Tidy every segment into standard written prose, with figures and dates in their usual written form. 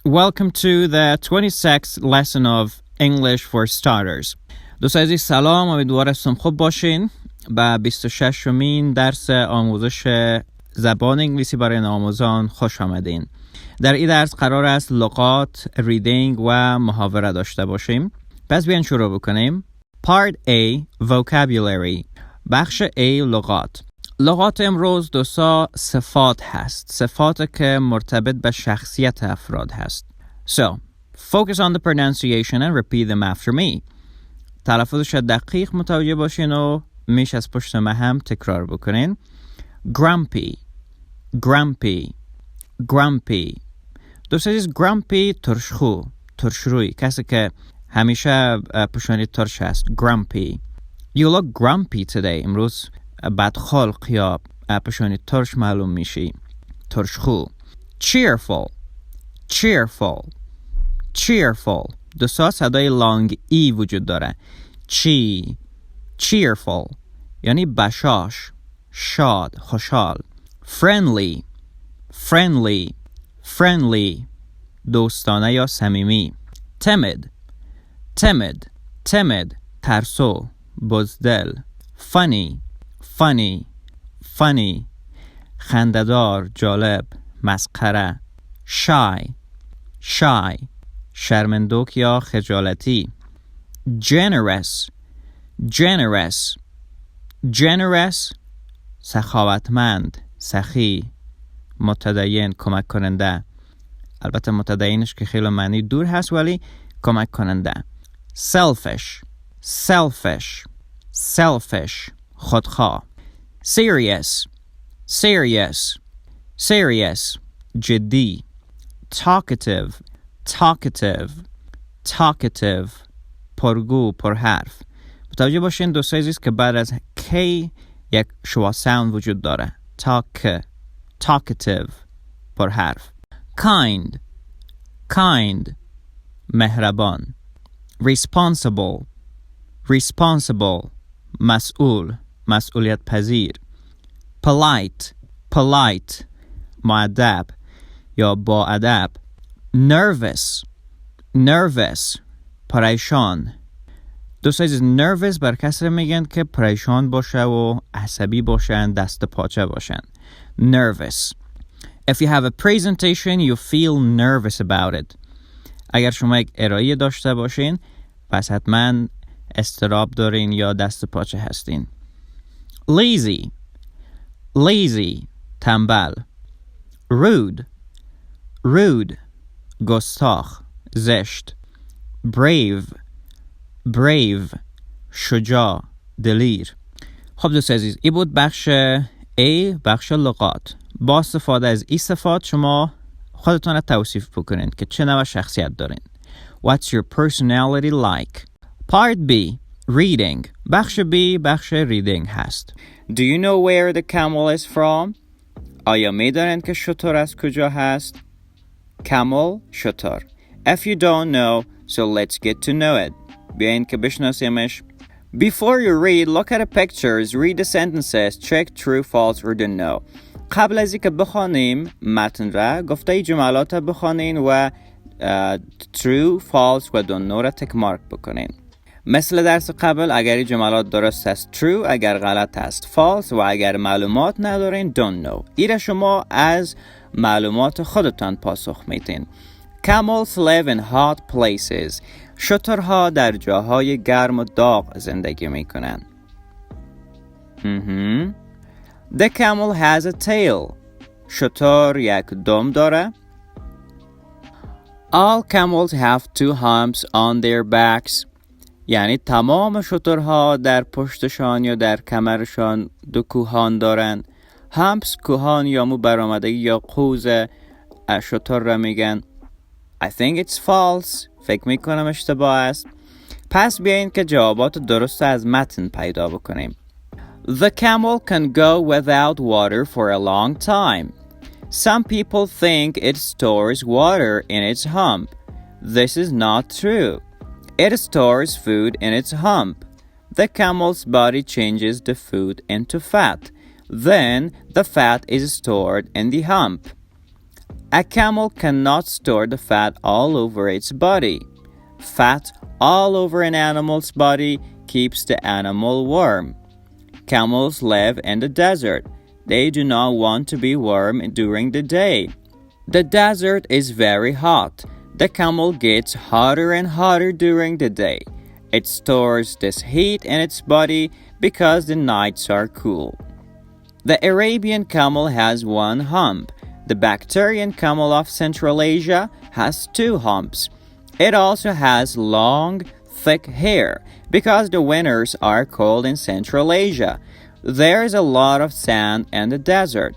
Welcome to the 26th lesson of English for Starters. دوستان عزیز سلام، امیدوارم خوب باشین. به 26مین درس آموزش زبان انگلیسی برای نوآموزان خوش آمدین. در این درس قرار است لغات، ریدینگ و محاوره داشته باشیم. پس بیاین شروع بکنیم. Part A Vocabulary. بخش A لغات. لغات امروز دوستا صفات هست. صفات که مرتبط به شخصیت افراد هست. So, focus on the pronunciation and repeat them after me. تلفظش دقیق متوجه باشین و میش از پشت هم تکرار بکنین. Grumpy, grumpy, grumpy. دوستا عزیز grumpy ترشخو، ترشروی، کسی که همیشه پشانی ترش هست. Grumpy. You look grumpy today. امروز بدخلق یا پشانی ترش معلوم میشی. ترشخو. Cheerful, cheerful, cheerful. دوستا صدای لانگ ای وجود داره. چی، cheerful یعنی بشاش، شاد، خوشحال. Friendly, friendly, friendly. دوستانه یا صمیمی. Timid, timid, timid. ترسو، بزدل. Funny, funny, funny. خنده‌دار، جالب، مسخره. Shy, shy. شرمندوک یا خجالتی. Generous, generous, generous. سخاوتمند، سخی، متدین، کمک کننده. البته متدینش که خیلی معنی دور هست ولی کمک کننده. Selfish, selfish, selfish. خودخواه. Serious, serious, serious. جدی. Talkative, talkative, talkative. پرگو، پرحرف. متوجه باشین دوستای عزیز که بعد از K یک شوا ساوند وجود داره. talkative. پرحرف. Kind, kind. مهربان. Responsible, responsible. مسئول، مسئولیت پذیر. Polite, polite. مؤدب یا با ادب. Nervous, nervous. پریشان. دوستان عزیز nervous بر کسر میگن که پریشان باشه و عصبی باشن، دست پاچه باشن. Nervous. If you have a presentation you feel nervous about it. اگر شما یک ارائه داشته باشین پس حتما اضطراب دارین یا دست پاچه هستین. Lazy, lazy. تنبل. Rude, rude. گستاخ، زشت. Brave, brave. شجاع، دلیر. خب دوست عزیز این بود بخش A، بخش لغات. با استفاده از این صفات شما خودتون را توصیف بکنید که چه نوع شخصیت دارین. What's your personality like? Part B, reading. بخش B بخش reading هست. Do you know where the camel is from? آیا میدانید که شتر از کجا هست؟ camel، شتر. If you don't know, so let's get to know it. بیاین که بشناسیمش. Before you read, look at the pictures, read the sentences, check true, false or don't know. قبل از اینکه بخوانیم متن را گفته جملات بخوانین و true, false و don't know را تک مارک بکنین. مثل درس قبل اگر جملات درست است true، اگر غلط است false و اگر معلومات ندارین don't know. ایره شما از معلومات خودتان پاسخ میتین. Camels live in hot places. شترها در جاهای گرم و داغ زندگی میکنن. The camel has a tail. شتر یک دم داره. All camels have two humps on their backs. یعنی تمام شترها در پشتشان یا در کمرشان دو کوهان دارن. humps کوهان یا مو برآمدگی یا قوز شتر را میگن. I think it's false. فکر میکنم اشتباه است. پس بیاین که جوابات درست از متن پیدا بکنیم. The camel can go without water for a long time. Some people think it stores water in its hump. This is not true. It stores food in its hump. The camel's body changes the food into fat. Then the fat is stored in the hump. A camel cannot store the fat all over its body. Fat all over an animal's body keeps the animal warm. Camels live in the desert. They do not want to be warm during the day. The desert is very hot. The camel gets hotter and hotter during the day. It stores this heat in its body because the nights are cool. The Arabian camel has one hump. The Bactrian camel of Central Asia has two humps. It also has long, thick hair because the winters are cold in Central Asia. There is a lot of sand in the desert.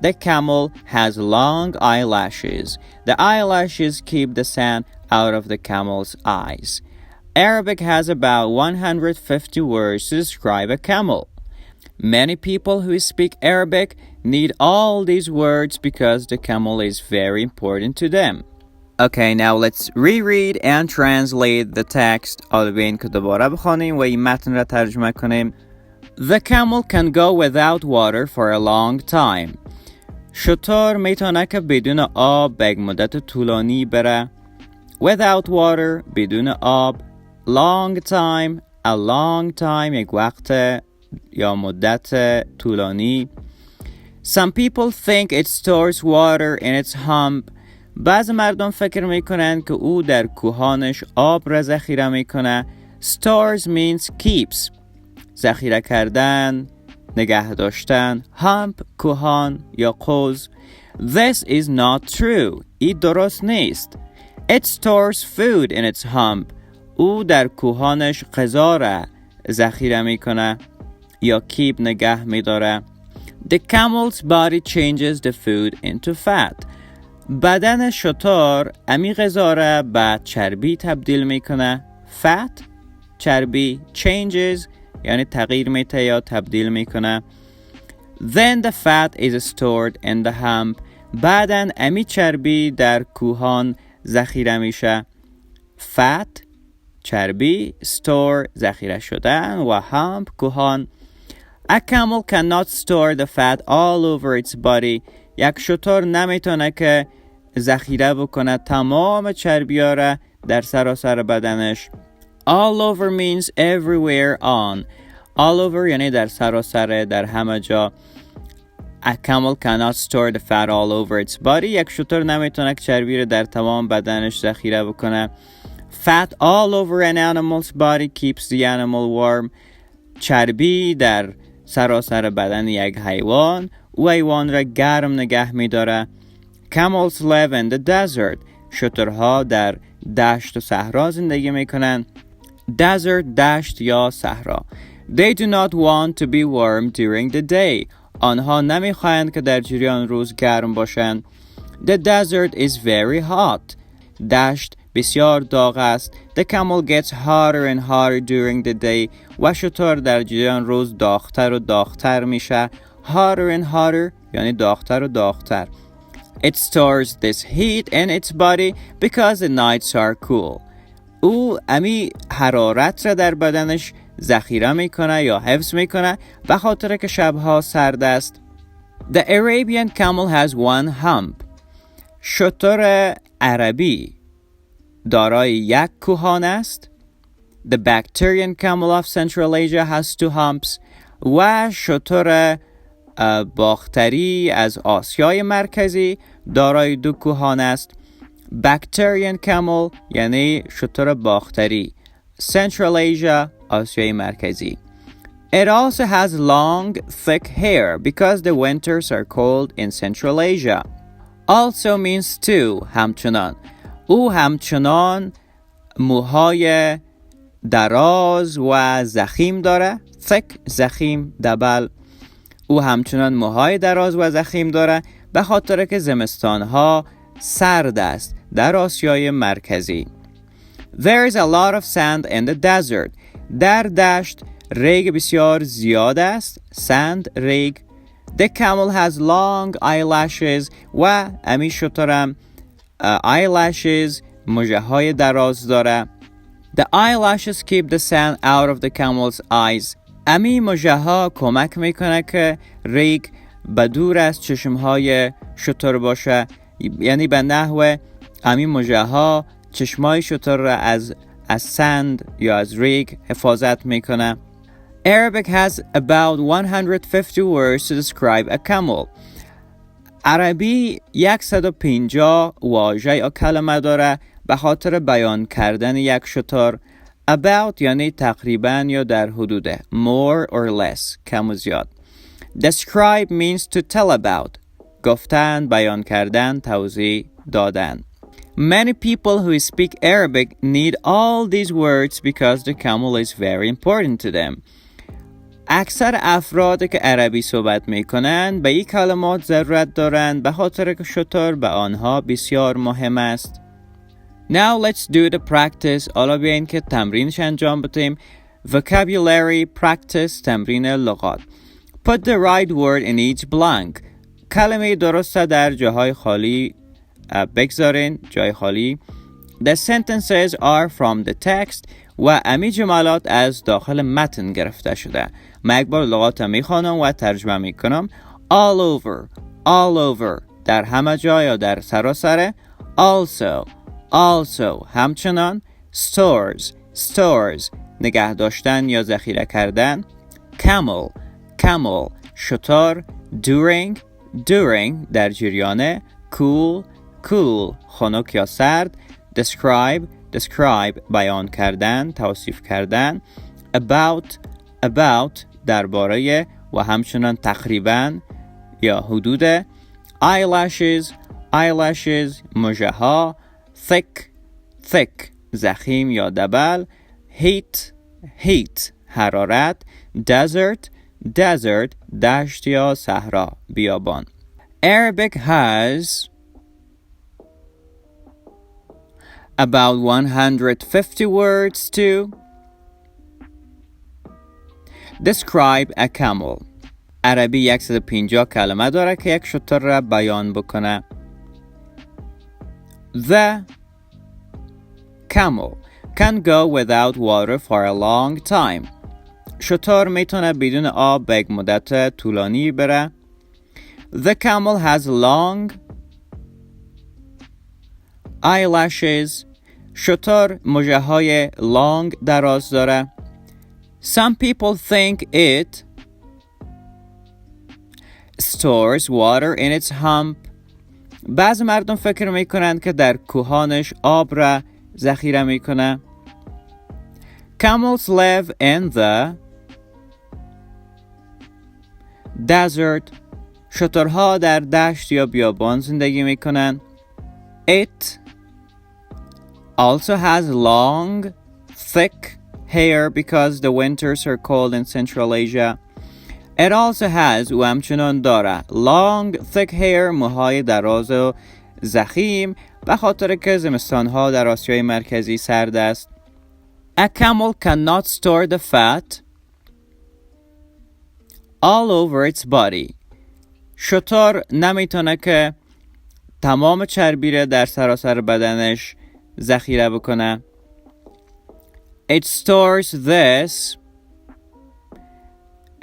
The camel has long eyelashes. The eyelashes keep the sand out of the camel's eyes. Arabic has about 150 words to describe a camel. Many people who speak Arabic need all these words because the camel is very important to them. Okay, now let's reread and translate the text. حالا بیاین که دوباره بخوانیم و این متن را ترجمه کنیم. The camel can go without water for a long time. شتر میتونه که بدون آب به یک مدت طولانی بره. Without water بدون آب. Long time, a long time یک وقت یا مدت طولانی. Some people think it stores water in its hump. بعض مردم فکر میکنن که او در کوهانش آب را ذخیره میکنه. Stores means keeps. ذخیره کردن، نگه داشتن. Hump کوهان یا قوس. This is not true. این درست نیست. It stores food in its hump. او در کوهانش غذا را ذخیره میکنه یا کیپ نگه میداره. The camel's body changes the food into fat. بدن شتر امی غذا را به چربی تبدیل میکنه. Fat چربی. Changes یعنی تغییر میده یا تبدیل میکنه. Then the fat is stored in the hump. بعدن امی چربی در کوهان ذخیره میشه. Fat چربی. Store ذخیره شدن و hump کوهان. A camel cannot store the fat all over its body. یک شتر نمیتونه که ذخیره بکنه تمام چربی‌ها را در سراسر بدنش. All over means everywhere on. All over یعنی در سراسر، در همه جا. A camel cannot store the fat all over its body. یک شتر نمیتونه که چربی را در تمام بدنش ذخیره بکنه. Fat all over an animal's body keeps the animal warm. چربی در سراسر بدن یک حیوان او حیوان را گرم نگه می‌داره. Camels live in the desert. شترها در دشت و صحرا زندگی میکنن. Desert دشت یا صحرا. They do not want to be warm during the day. آنها نمیخواهند که در جریان روز گرم باشند. The desert is very hot. دشت بسیار داغ است. The camel gets hotter and hotter during the day. و شتر در جریان روز داغتر و داغتر میشه. Hotter and hotter یعنی داغتر و داغتر. It stores this heat in its body because the nights are cool. او امی حرارت را در بدنش ذخیره میکنه یا حفظ میکنه به خاطر که شبها سرد است. The Arabian camel has one hump. شتر عربی دارای یک کوهان است. The Bactrian camel of Central Asia has two humps. و شتر باختری از آسیای مرکزی دارای دو کوهان است. Bactrian camel یعنی شتر باختری. Central Asia آسیای مرکزی. It also has long, thick hair because the winters are cold in Central Asia. Also means too, همچنان. او همچنان موهای دراز و ضخیم داره. Thick ضخیم دبل. او همچنان موهای دراز و ضخیم داره به خاطر که زمستانها سرد است در آسیای مرکزی. There is a lot of sand in the desert. در دشت ریگ بسیار زیاد است. Sand ریگ. The camel has long eyelashes و امی شترم eyelashes مژه های دراز داره. The eyelashes keep the sand out of the camel's eyes. امی مژه ها کمک میکنه که ریگ بدور از چشم های شتر باشه یعنی به نحو همین مژه‌ها چشمای شتر را از سند یا از ریگ حفاظت میکنه. Arabic has about 150 words to describe a camel. عربی 150 واژه یا کلمه داره به خاطر بیان کردن یک شتر. About یعنی تقریبا یا در حدود. More or less کم و زیاد. Describe means to tell about. گفتن، بیان کردن، توضیح دادن. Many people who speak Arabic need all these words because the camel is very important to them. اکثر افراد که عربی صحبت میکنند به این کلمات ضرورت دارند به خاطر که شتر به آنها بسیار مهم است. Now let's do the practice. حالا بیاین که تمرینش انجام بدیم. Vocabulary practice تمرین لغات. Put the right word in each blank. کلمه درست در جاهای خالی بگذارین. جای خالی. The sentences are from the text و امی جملات از داخل متن گرفته شده. من یک بار لغات میخوانم و ترجمه میکنم. All over. All over. در همه جا یا در سراسر. Also. Also. همچنان. Stores. Stores. نگه داشتن یا ذخیره کردن. Camel. Camel. شتر. During. During. در جریان. Cool. Cool. خنک یا سرد. Describe. Describe. بیان کردن. توصیف کردن. About. About. درباره و همچنان تقریبا یا حدود. Eyelashes. Eyelashes. مژه ها. Thick. Thick. ضخیم یا دبل. Heat. Heat. حرارت. Desert. Desert. دشت یا صحرا بیابان. Arabic has about 150 words to describe a camel. عربی 150 کلمه داره که یک شتر را بیان بکنه. The camel can go without water for a long time. شتر میتونه بدون آب به یک مدت طولانی بره. The camel has long eyelashes. شتر مژه های long دراز داره. Some people think it stores water in its hump. بعض مردم فکر میکنند که در کوهانش آب را ذخیره میکنه. Camels live in the desert. شترها در دشت یا بیابان زندگی میکنن. It also has long, thick hair because the winters are cold in Central Asia. It also has و همچنان داره long, thick hair موهای دراز و ضخیم به خاطر که زمستانها در آسیای مرکزی سرد است. A camel cannot store the fat all over its body. شتر نمیتونه که تمام چربی را در سراسر بدنش ذخیره بکنه. It stores this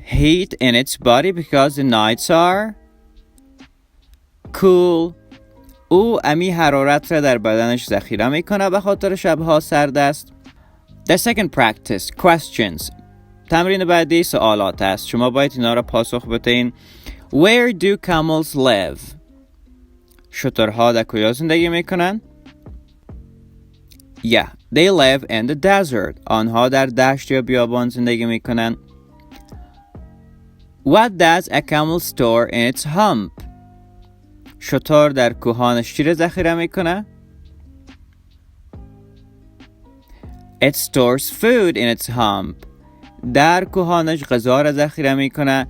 heat in its body because the nights are cool. او امی حرارت را در بدنش ذخیره میکنه به خاطر شبها سرد است. The second practice, questions. تمرین بعدی سوالات است. شما باید اینا را پاسخ بدین. Where do camels live? شترها در کجا زندگی میکنن؟ Yeah, they live in the desert. آنها در دشت یا بیابان زندگی میکنن. What does a camel store in its hump? شتر در کوهانش چی را ذخیره میکنه؟ It stores food in its hump. در کوهانش غذا را ذخیره میکنه.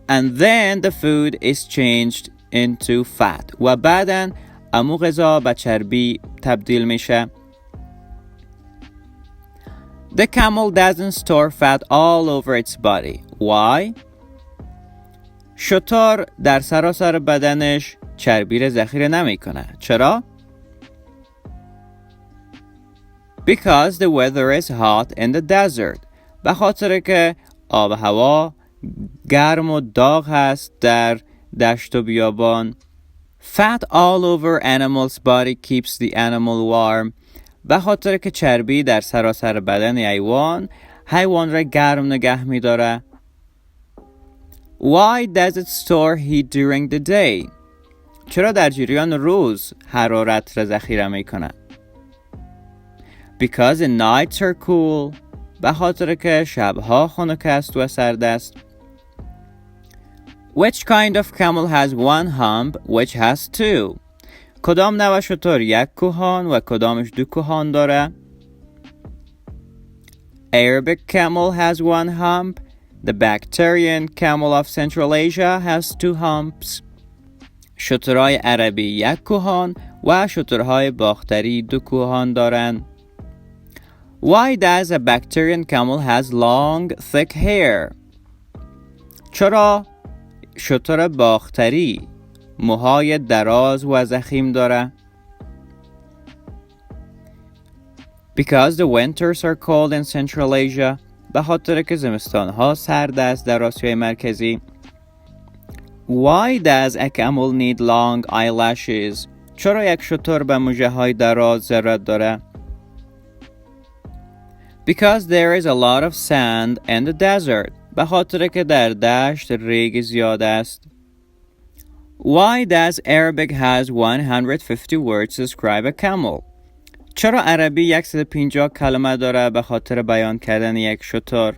And then the food is changed into fat. و بعداً امو غذا به چربی تبدیل میشه. The camel doesn't store fat all over its body. Why? شتر در سراسر بدنش چربی را ذخیره نمیکنه. چرا؟ Because the weather is hot in the desert. به خاطر که آب و هوا گرم و داغ هست در دشت و بیابان. Fat all over animal's body keeps the animal warm. به خاطر که چربی در سراسر بدن حیوان را گرم نگه می داره. Why does it store heat during the day? چرا در جریان روز حرارت را ذخیره می کنه؟ Because the nights are cool. به خاطر که شبها خنک است و سرد است. Which kind of camel has one hump which has two? کدام نوع شتر یک کوهان و کدامش دو کوهان داره؟ Arabic camel has one hump. The Bactrian camel of Central Asia has two humps. شترهای عربی یک کوهان و شترهای باختری دو کوهان دارند. Why does a Bactrian camel has long, thick hair? چرا شتر باختری موهای دراز و ضخیم داره؟ Because the winters are cold in Central Asia. به خاطر که زمستانها سرد است در آسیای مرکزی. Why does a camel need long eyelashes? چرا یک شتر به مژه های دراز ضرورت داره؟ Because there is a lot of sand in the desert. به خاطر که در دشت ریگ زیاد است. Why does Arabic has 150 words to describe a camel? چرا عربی 150 کلمه داره به خاطر بیان کردن یک شتر؟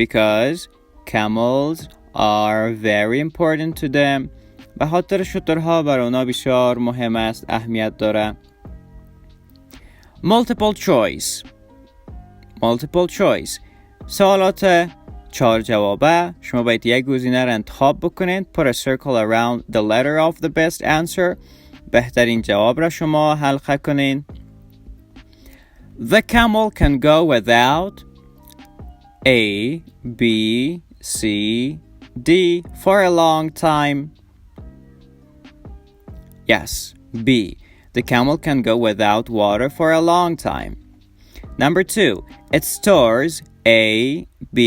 Because camels are very important to them. به خاطر شترها برای اونا بسیار مهم است، اهمیت داره. Multiple choice. سوالات 4 جوابه. شما باید یک گزینه را انتخاب بکنید. Put a circle around the letter of the best answer. بهترین جواب را شما حلقه کنید. The camel can go without A, B, C, D for a long time. Yes, B. The camel can go without water for a long time. Number 2. It stores A, B,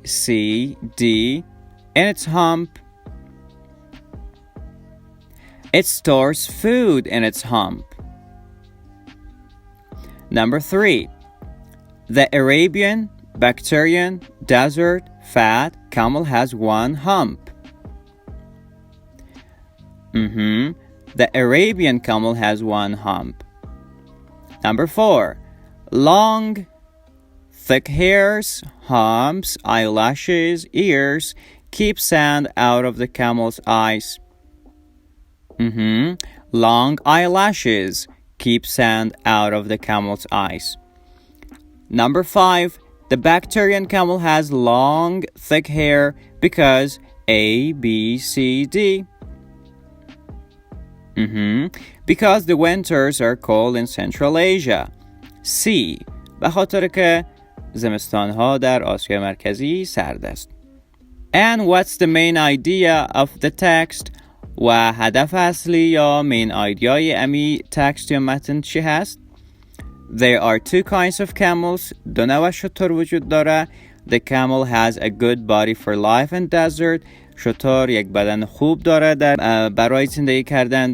C, D in its hump. It stores food in its hump. Number 3. The Arabian, Bactrian, desert, fat camel has one hump. The Arabian camel has one hump. Number 4. Long, thick hairs, humps, eyelashes, ears keep sand out of the camel's eyes. Long eyelashes keep sand out of the camel's eyes. Number 5. The Bactrian camel has long, thick hair because A, B, C, D. Because the winters are cold in Central Asia. C. به خاطر که زمستانها در آسیا مرکزی سرد است. And what's the main idea of the text? و هدف اصلی یا main idea امی تکست یا متن چی هست؟ There are two kinds of camels. دو نوع شتر وجود داره. The camel has a good body for life in desert. شتر یک بدن خوب داره برای زندگی کردن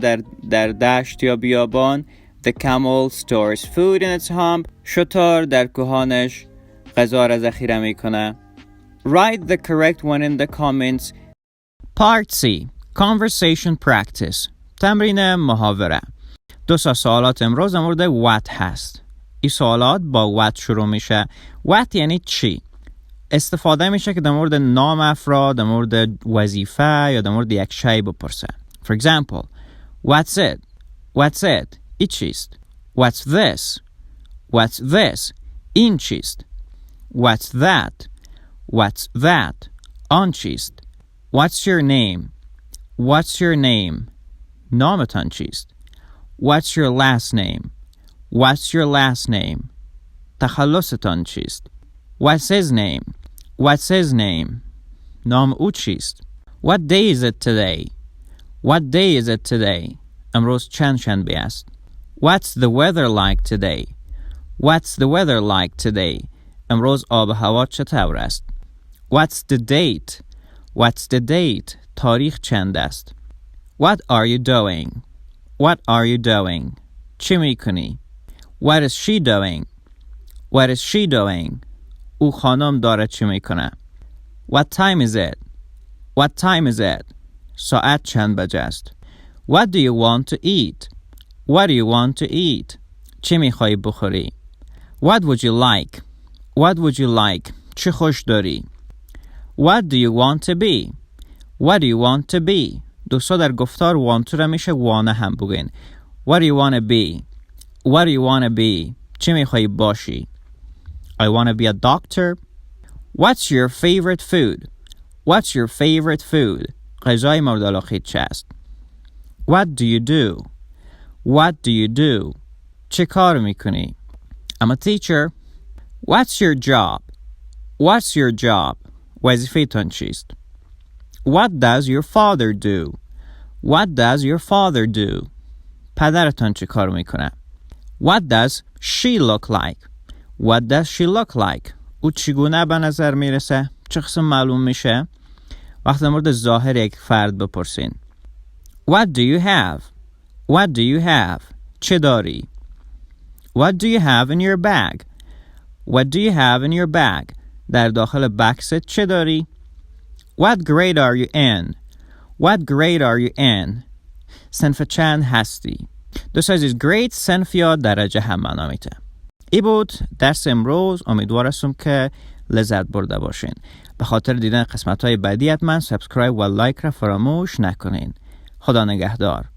در دشت یا بیابان. The camel stores food in its hump. شتر در کوهانش غذا را ذخیره میکنه. Write the correct one in the comments. Part C. Conversation Practice. تمرین محاوره. 2 سوالات امروز در مورد what هست. این سوالات با what شروع میشه. what یعنی چی؟ استفاده میشه که در مورد نام افراد، در مورد وظیفه یا در مورد یک شی بپرسه. For example, what's it? What's it? این چیست؟ What's this? What's this? این چیست؟ What's that? What's that? آن چیست؟ What's your name? What's your name? نامتان چیست؟ What's your last name? What's your last name? تخلصتان چیست؟ What's his name? What's his name? نام او چیست؟ What day is it today? What day is it today? امروز چند شنبه است؟ What's the weather like today? What's the weather like today? امروز آب و هوا چطور است؟ What's the date? What's the date? تاریخ چند است. What are you doing? What are you doing? چه میکنی؟ What is she doing? What is she doing? او خانم داره چه میکنه؟ What time is it? What time is it? ساعت چند بجه است؟ What do you want to eat? What do you want to eat? چه میخوایی بخوری؟ What would you like? What would you like? چه خوش داری؟ What do you want to be? What do you want to be? دوستا در گفتار want to را میشه wanna هم بگین. What do you want to be? What do you want to be? چه میخوایی باشی؟ I want to be a doctor. What's your favorite food? What's your favorite food? غذای مورد علاقه چه است؟ What do you do? What do you do? چه کار میکنی؟ I'm a teacher. What's your job? What's your job? وظیفه تان چیست؟ What does your father do? What does your father do? پدرتان چه کار میکنه؟ What does she look like? What does she look like? او چگونه به نظر میرسه؟ چه قسم معلوم میشه؟ وقتی مورد ظاهر یک فرد بپرسین. What do you have? What do you have? چه داری؟ What do you have in your bag? What do you have in your bag? در داخل بکست چه داری؟ What grade are you in? What grade are you in? صنف چند هستی؟ دوست عزیز grade صنف یا درجه هم معنا میده. ای بود درس امروز. امیدوارم که لذت برده باشین. به خاطر دیدن قسمت های بعدی حتما سابسکرایب و لایک را فراموش نکنین. خدا نگهدار.